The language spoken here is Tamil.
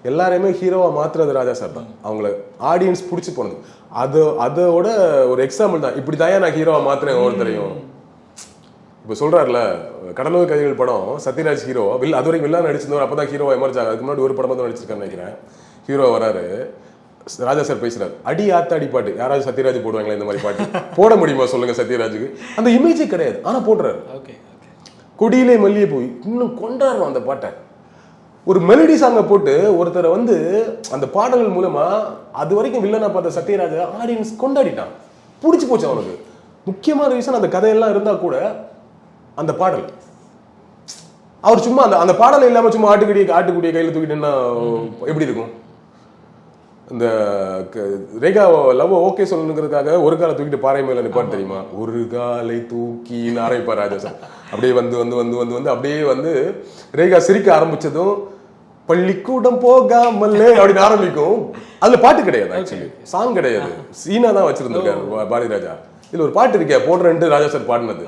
எல்லாரையுமே ஹீரோவா மாத்துறது ராஜா சார் தான். அவங்கள ஆடியன்ஸ் பிடிச்சி போனது அதோட ஒரு எக்ஸாம்பிள் தான். இப்படி தான் நான் ஹீரோவா மாத்துறேன் ஒவ்வொருத்தரையும். இப்போ சொல்றாருல கடலூர் கைதிகள் படம் சத்யராஜ் ஹீரோ அது வரைக்கும் வில்லா நடிச்சிருந்தவர் அப்பதான் ஹீரோவா எமர்ஜ் ஆகும். அதுக்கு முன்னாடி ஒரு படம் தான் நடிச்சிருக்கான்னு நினைக்கிறேன். ஹீரோ வராரு, ராஜா சார் பேசுறாரு, அடி ஆத்தாடி பாட்டு யாராவது சத்யராஜ் போடுவாங்களா இந்த மாதிரி பாட்டு போட முடியுமா சொல்லுங்க சத்யராஜுக்கு? அந்த இமேஜே கிடையாது, ஆனா போடுறாரு. கொடியிலே மல்லிகை போய் இன்னும் கொண்டாடுறோம் அந்த பாட்டை. ஒரு மெலடி சாங்கை போட்டு ஒருத்தரை வந்து அந்த பாடல்கள் மூலமா அது வரைக்கும் வில்லனா பார்த்த சத்யராஜ ஆடியன்ஸ் கொண்டாடிட்டான், பிடிச்சி போச்சு அவனுக்கு. முக்கியமான ரீசன் அந்த கதையெல்லாம் இருந்தா கூட அந்த பாடல் அவர் சும்மா அந்த பாடல் இல்லாம சும்மா ஆட்டுக்குடிய கையில தூக்கிட்டேன்னா எப்படி இருக்கும்? இந்த ரேகா லவ் ஓகே சொல்லணுங்கிறதுக்காக ஒரு காலை தூக்கிட்டு பாறை மேல நிப்பாட்டு தெரியுமா? ஒரு காலை தூக்கி ஆரம்பிப்பார் ராஜா சார். அப்படியே வந்து வந்து வந்து வந்து வந்து அப்படியே வந்து ரேகா சிரிக்க ஆரம்பிச்சதும் பள்ளிக்கூடம் போகாமல் அப்படின்னு ஆரம்பிக்கும். அதுல பாட்டு கிடையாது, ஆக்சுவலி சாங் கிடையாது, சீனா தான் வச்சிருந்திருக்காரு பாரதி ராஜா. இதுல ஒரு பாட்டு இருக்கே போடுறேன்ட்டு ராஜா சார் பாடினது.